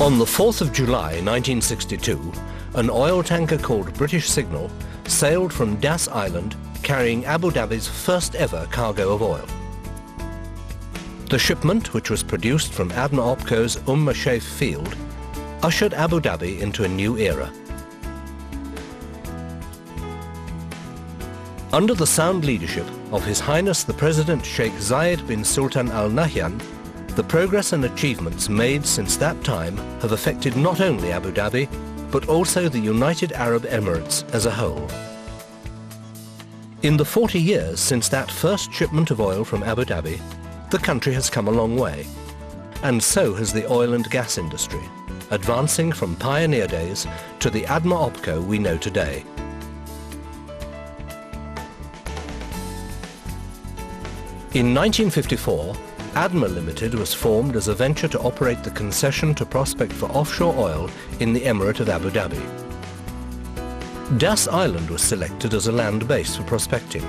On the 4th of July 1962, an oil tanker called British Signal sailed from Das Island carrying Abu Dhabi's first ever cargo of oil. The shipment, which was produced from ADMA-OPCO's Shaif field, ushered Abu Dhabi into a new era. Under the sound leadership of His Highness the President Sheikh Zayed bin Sultan Al Nahyan, the progress and achievements made since that time have affected not only Abu Dhabi, but also the United Arab Emirates as a whole. In the 40 years since that first shipment of oil from Abu Dhabi, the country has come a long way, and so has the oil and gas industry, advancing from pioneer days to the ADMA-OPCO we know today. In 1954, ADMA Limited was formed as a venture to operate the concession to prospect for offshore oil in the Emirate of Abu Dhabi. Das Island was selected as a land base for prospecting,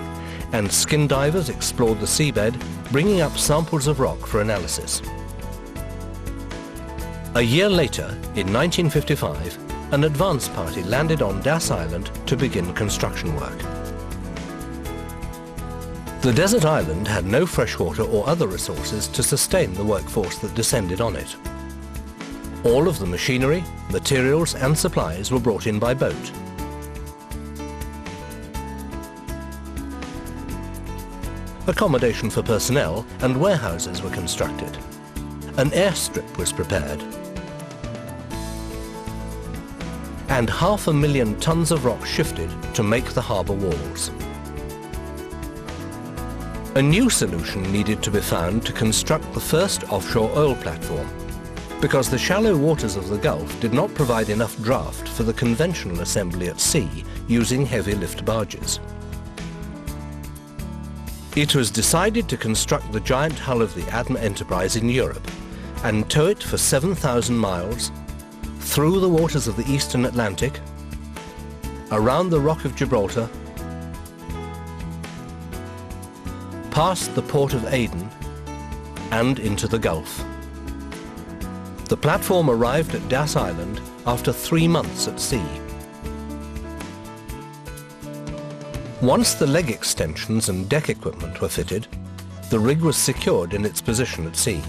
and skin divers explored the seabed, bringing up samples of rock for analysis. A year later, in 1955, an advance party landed on Das Island to begin construction work. The desert island had no freshwater or other resources to sustain the workforce that descended on it. All of the machinery, materials and supplies were brought in by boat. Accommodation for personnel and warehouses were constructed. An airstrip was prepared. And 500,000 tons of rock shifted to make the harbour walls. A new solution needed to be found to construct the first offshore oil platform, because the shallow waters of the Gulf did not provide enough draft for the conventional assembly at sea using heavy lift barges. It was decided to construct the giant hull of the ADMA enterprise in Europe and tow it for 7,000 miles through the waters of the Eastern Atlantic, around the Rock of Gibraltar, past the port of Aden and into the Gulf. The platform arrived at Das Island after 3 months at sea. Once the leg extensions and deck equipment were fitted, the rig was secured in its position at sea.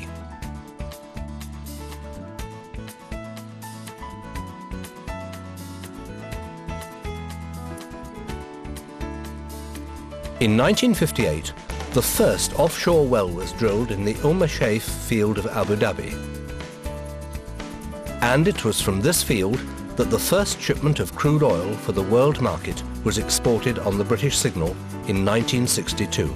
In 1958, the first offshore well was drilled in the Umm Shaif field of Abu Dhabi. And it was from this field that the first shipment of crude oil for the world market was exported on the British Signal in 1962.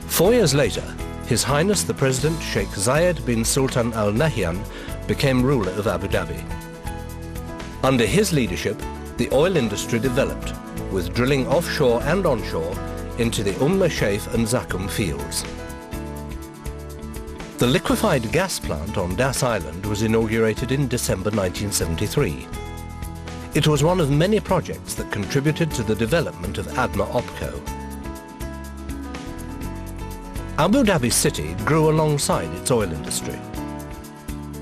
4 years later, His Highness the President Sheikh Zayed bin Sultan Al Nahyan became ruler of Abu Dhabi. Under his leadership, the oil industry developed, with drilling offshore and onshore into the Umm Shaif and Zakum fields. The liquefied gas plant on Das Island was inaugurated in December 1973. It was one of many projects that contributed to the development of ADMA-OPCO. Abu Dhabi city grew alongside its oil industry.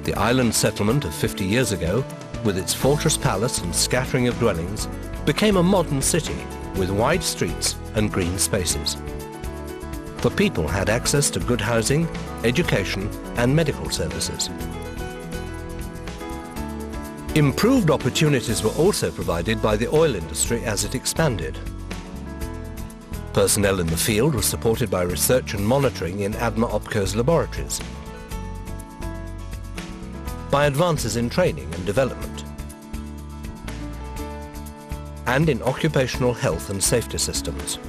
The island settlement of 50 years ago, with its fortress palace and scattering of dwellings, became a modern city with wide streets and green spaces. The people had access to good housing, education and medical services. Improved opportunities were also provided by the oil industry as it expanded. Personnel in the field was supported by research and monitoring in ADMA-OPCO's laboratories, by advances in training and development, and in occupational health and safety systems.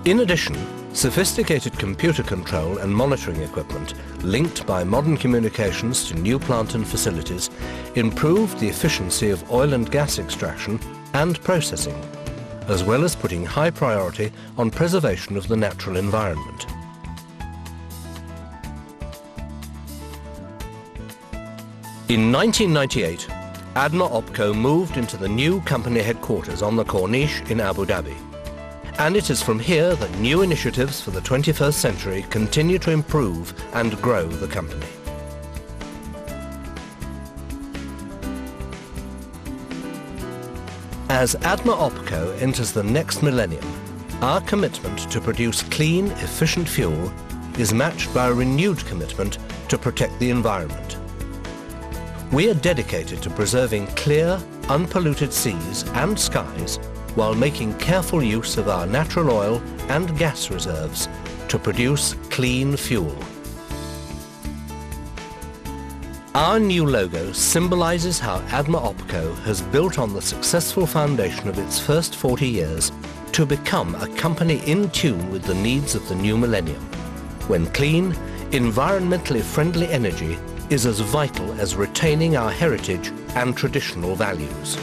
In addition, sophisticated computer control and monitoring equipment, linked by modern communications to new plant and facilities, improved the efficiency of oil and gas extraction and processing, as well as putting high priority on preservation of the natural environment. In 1998, ADMA-OPCO moved into the new company headquarters on the Corniche in Abu Dhabi, And it is from here that new initiatives for the 21st century continue to improve and grow the company. As ADMA-OPCO enters the next millennium, our commitment to produce clean, efficient fuel is matched by a renewed commitment to protect the environment. We are dedicated to preserving clear, unpolluted seas and skies while making careful use of our natural oil and gas reserves to produce clean fuel. Our new logo symbolizes how ADMA-OPCO has built on the successful foundation of its first 40 years to become a company in tune with the needs of the new millennium, when clean, environmentally friendly energy is as vital as retaining our heritage and traditional values.